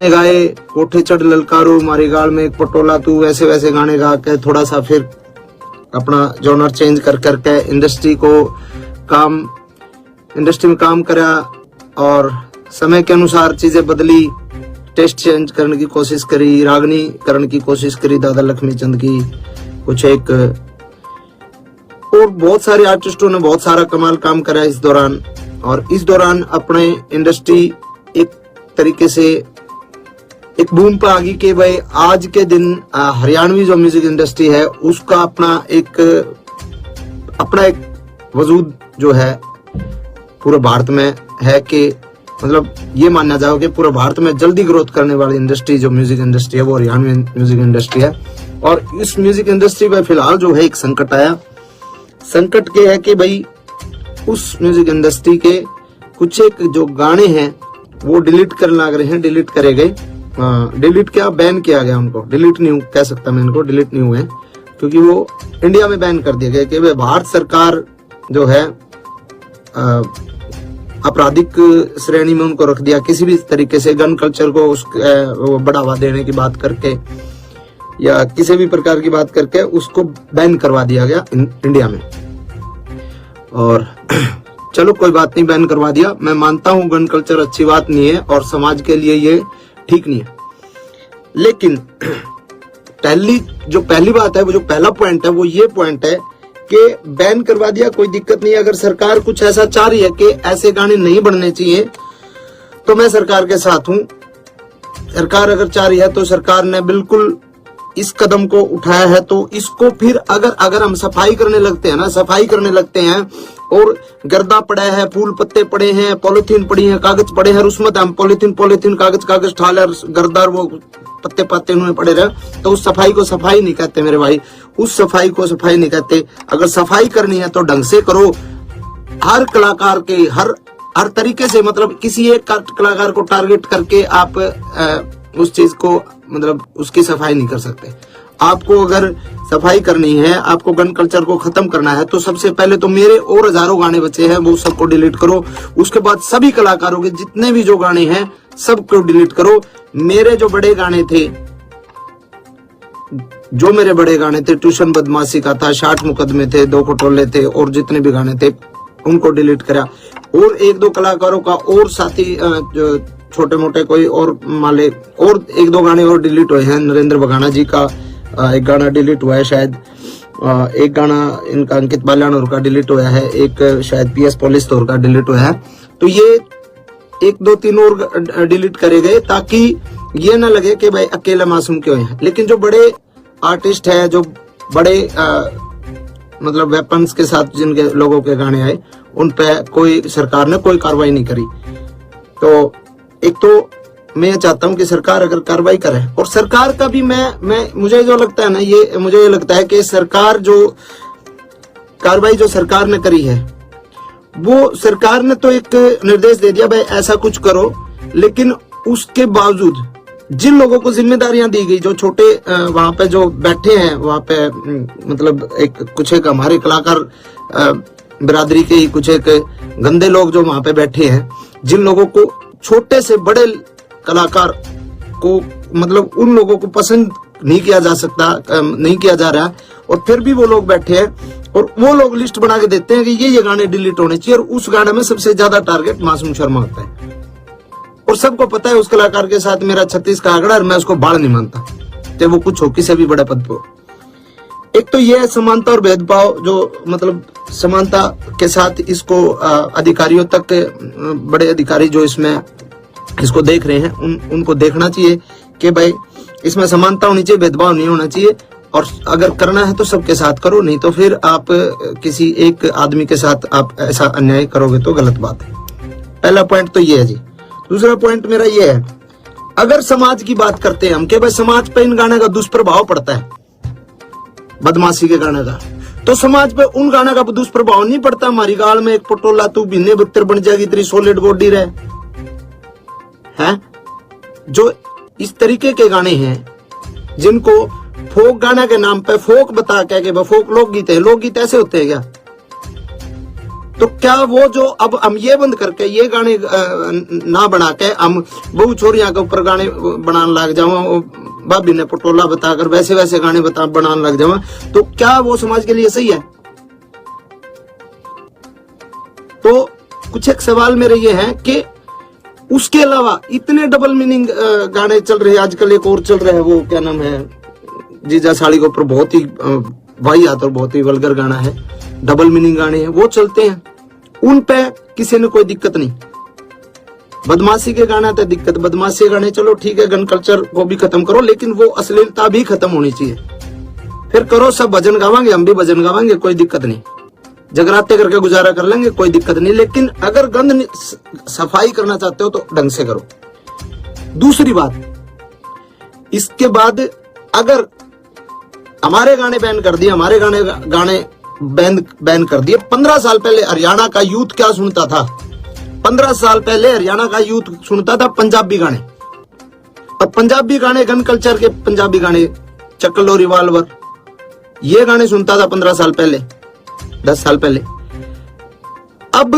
गाए कोठे चढ़ ललकारो मारी गाल में एक पटोला तू, वैसे वैसे गाने गा के थोड़ा सा फिर अपना जॉनर चेंज कर करके इंडस्ट्री में काम करा और समय के अनुसार चीजें बदली, टेस्ट चेंज करने की कोशिश करी, रागनी करने की कोशिश करी दादा लक्ष्मी चंद की कुछ एक, और बहुत सारे आर्टिस्टों ने बहुत सारा कमाल काम करा इस दौरान। और इस दौरान अपने इंडस्ट्री एक तरीके से एक बूम पे आ गई कि भाई आज के दिन हरियाणवी जो म्यूजिक इंडस्ट्री है उसका अपना एक वजूद जो है पूरे भारत में है, कि मतलब ये मानना जाओ कि पूरे भारत में जल्दी ग्रोथ करने वाली इंडस्ट्री जो म्यूजिक इंडस्ट्री है वो हरियाणवी म्यूजिक इंडस्ट्री है। और इस म्यूजिक इंडस्ट्री में फिलहाल जो है एक संकट आया। संकट के है कि भाई उस म्यूजिक इंडस्ट्री के कुछ एक जो गाने हैं वो डिलीट करने लग रहे हैं, डिलीट करे गए, डिलीट क्या बैन किया गया उनको, डिलीट नहीं कह सकता मैं इनको, डिलीट नहीं हुए क्योंकि वो इंडिया में बैन कर दिया गया कि भारत सरकार जो है आपराधिक श्रेणी में उनको रख दिया, किसी भी तरीके से गन कल्चर को वो बढ़ावा देने की बात करके या किसी भी प्रकार की बात करके उसको बैन करवा दिया गया इंडिया में। और चलो कोई बात नहीं, बैन करवा दिया, मैं मानता हूं गन कल्चर अच्छी बात नहीं है और समाज के लिए ये ठीक नहीं है, लेकिन पहली बात है, वो जो पहला पॉइंट है वो ये पॉइंट है कि बैन करवा दिया कोई दिक्कत नहीं है। अगर सरकार कुछ ऐसा चाह रही है कि ऐसे गाने नहीं बनने चाहिए तो मैं सरकार के साथ हूं। सरकार अगर चाह रही है तो सरकार ने बिल्कुल इस कदम को उठाया है, तो इसको फिर अगर हम सफाई करने लगते हैं और गर्दा पड़ा है, फूल पत्ते पड़े हैं, पॉलिथीन पड़ी है, कागज पड़े हैं, उसमें हम पॉलिथीन कागज ठाल गर्दा वो पत्ते पत्ते उन्होंने पड़े रहे, तो उस सफाई को सफाई नहीं कहते मेरे भाई, उस सफाई को सफाई नहीं कहते। अगर सफाई करनी है तो ढंग से करो, हर कलाकार के हर तरीके से, मतलब किसी एक कलाकार को टारगेट करके आप उस चीज को मतलब उसकी सफाई नहीं कर सकते। आपको अगर सफाई करनी है, आपको गन कल्चर को खत्म करना है, तो सबसे पहले तो मेरे और हजारों गाने बचे हैं वो सबको डिलीट करो। उसके बाद सभी कलाकारों के जितने भी जो गाने हैं सबको डिलीट करो। मेरे बड़े गाने थे, ट्यूशन बदमाशी का था, 60 मुकदमे थे, 2 खटोले थे, और जितने भी गाने थे उनको डिलीट करा। और 1-2 कलाकारों का और साथी जो छोटे मोटे कोई और माले और 1-2 गाने और डिलीट हुए हैं। नरेंद्र बगाना जी का एक गाना डिलीट हुआ है शायद, एक गाना इनका अंकित बाल्यानोर का डिलीट हुआ है, एक शायद PS पुलिस तौर का डिलीट हुआ है। तो ये 1-2-3 और डिलीट करे गए ताकि ये ना लगे कि भाई अकेले मासूम क्यों है। लेकिन जो बड़े आर्टिस्ट है, जो बड़े मतलब वेपन्स के साथ जिनके लोगों के गाने आए, उन पे कोई सरकार ने कोई कार्रवाई नहीं करी। तो एक तो मैं चाहता हूं कि सरकार अगर कार्रवाई करे, और सरकार का भी मुझे जो लगता है ना, मुझे ये लगता है कि सरकार जो कार्रवाई जो सरकार ने करी है, वो सरकार ने तो एक निर्देश दे दिया भाई ऐसा कुछ करो, लेकिन उसके बावजूद जिन लोगों को जिम्मेदारियां दी गई, जो छोटे वहां पे जो बैठे हैं वहां पे, मतलब कुछ एक हमारे कलाकार बिरादरी के ही कुछ एक गंदे लोग जो वहां पे बैठे हैं, जिन लोगों को छोटे से बड़े कलाकार को, मतलब उन लोगों को पसंद नहीं किया जा रहा, और फिर भी वो लोग बैठे हैं और वो लोग लिस्ट बना के देते हैं कि ये गाने डिलीट होने चाहिए, और उस गाने में सबसे ज्यादा टारगेट मासूम शर्मा होता है। और सबको पता है उस कलाकार के साथ मेरा 36 का आंकड़ा, और मैं उसको बाढ़ नहीं मानता, चाहे वो कुछ हो, किसी भी बड़े पद पे हो। एक तो ये समानता और भेदभाव, जो मतलब समानता के साथ इसको अधिकारियों तक, बड़े अधिकारी जो इसको देख रहे हैं, उनको देखना चाहिए कि भाई इसमें समानता होनी चाहिए, भेदभाव नहीं होना चाहिए, और अगर करना है तो सबके साथ करो, नहीं तो फिर आप किसी एक आदमी के साथ आप ऐसा अन्याय करोगे तो गलत बात है। पहला पॉइंट तो ये है जी। दूसरा पॉइंट मेरा ये है, अगर समाज की बात करते हैं हम कि भाई समाज पे इन गाने का दुष्प्रभाव पड़ता है, बदमाशी के गाने का, तो समाज पे उन गाने का दुष्प्रभाव नहीं पड़ता। हमारी गाल में एक पटोला तू बिन्ने 72 बन जाएगी, तेरी सॉलिड बॉडी रहे हैं। जो इस तरीके के गाने हैं जिनको फोक गाना के नाम पे फोक बता के, फोक लोकगीत है, लोकगीत ऐसे होते हैं क्या? तो क्या वो जो अब हम ये बंद करके ये गाने ना बना के हम बहु छोरियां के ऊपर गाने बनाने लग जाओ, भाभी ने पटोला बताकर वैसे वैसे गाने बनाने लग जाओ, तो क्या वो समाज के लिए सही है? तो कुछ एक सवाल मेरे ये है कि उसके अलावा इतने डबल मीनिंग गाने चल रहे हैं आजकल। एक और चल रहा है, वो क्या नाम है, जीजा साड़ी के ऊपर बहुत ही वाहियात और बहुत ही वल्गर गाना है, डबल मीनिंग गाने हैं, वो चलते हैं, उन पे किसी ने कोई दिक्कत नहीं। बदमाशी के गाना तो दिक्कत, बदमाशी गाने चलो ठीक है, गन कल्चर को भी खत्म करो, लेकिन वो अश्लीलता भी खत्म होनी चाहिए। फिर करो, सब भजन गावांगे, हम भी भजन गावांगे, कोई दिक्कत नहीं, जगराते करके गुजारा कर लेंगे, कोई दिक्कत नहीं। लेकिन अगर गंद सफाई करना चाहते हो तो ढंग से करो। दूसरी बात, इसके बाद अगर हमारे गाने बैन कर दिए, हमारे गाने बैन कर दिए। 15 साल पहले हरियाणा का यूथ क्या सुनता था? 15 साल पहले हरियाणा का यूथ सुनता था पंजाबी गाने। अब पंजाबी गाने, गन कल्चर के पंजाबी गाने, चक्लो रिवाल्वर, ये गाने सुनता था 15 साल पहले, 10 साल पहले। अब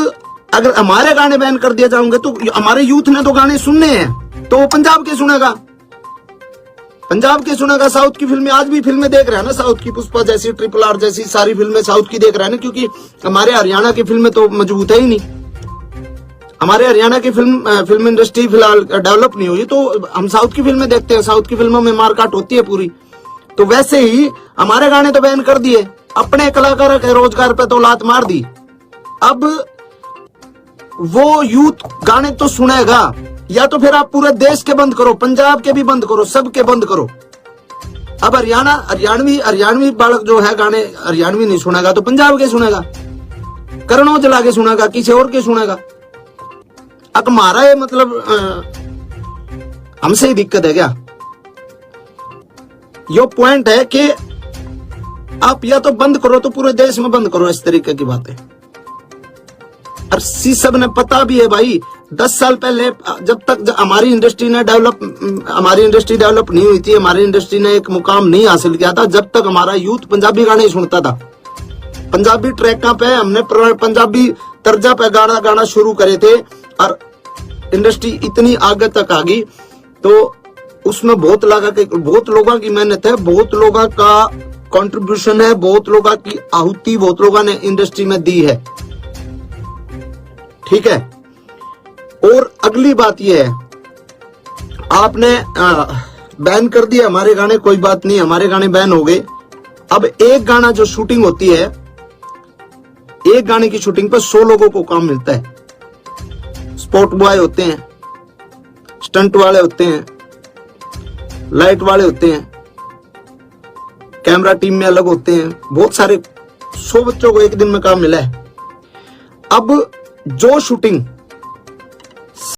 अगर हमारे गाने बैन कर दिए जाएंगे तो हमारे यूथ ने तो गाने सुनने हैं, तो वो पंजाब के सुनेगा, पंजाब के सुनेगा। साउथ की फिल्में, आज भी फिल्में देख रहे हैं ना, साउथ की पुष्पा जैसी, ट्रिपल आर जैसी सारी फिल्में साउथ की देख रहे हैं ना, क्योंकि हमारे हरियाणा की फिल्में तो मजबूत है ही नहीं। हमारे हरियाणा की फिल्म इंडस्ट्री फिलहाल डेवलप नहीं हुई, तो हम साउथ की फिल्में देखते हैं, साउथ की फिल्मों में मारकाट होती है पूरी। तो वैसे ही हमारे गाने तो बैन कर दिए, अपने कलाकारों के रोजगार पे तो लात मार दी। अब वो यूथ गाने तो सुनेगा, या तो फिर आप पूरे देश के बंद करो, पंजाब के भी बंद करो, सबके बंद करो। अब हरियाणवी बालक जो है गाने हरियाणवी नहीं सुनेगा तो पंजाब के सुनेगा, करण औजला के सुनेगा, किसी और के सुनेगा। अब हमारा ये मतलब हमसे ही दिक्कत है क्या? यो पॉइंट है कि आप या तो बंद करो तो पूरे देश में बंद करो, इस तरीके की बातें। और सी सब ने पता भी है भाई, 10 साल पहले जब तक हमारी इंडस्ट्री डेवलप नहीं हुई थी, हमारी इंडस्ट्री ने एक मुकाम नहीं हासिल किया था, जब तक हमारा यूथ पंजाबी गाने ही सुनता था। पंजाबी ट्रैकों पे हमने पंजाबी तर्जा पे गाना शुरू करे थे, और इंडस्ट्री इतनी आगे तक आ गई। तो उसमें बहुत लोगों की मेहनत है, बहुत लोगों का कंट्रीब्यूशन है, बहुत लोगों की आहुति बहुत लोगों ने इंडस्ट्री में दी है, ठीक है। और अगली बात यह है, आपने बैन कर दिया हमारे गाने, कोई बात नहीं, हमारे गाने बैन हो गए। अब एक गाना जो शूटिंग होती है, एक गाने की शूटिंग पर 100 लोगों को काम मिलता है। स्पॉट बॉय होते हैं, स्टंट वाले होते हैं, लाइट वाले होते हैं, कैमरा टीम में अलग होते हैं, बहुत सारे 100 बच्चों को एक दिन में काम मिला है। अब जो शूटिंग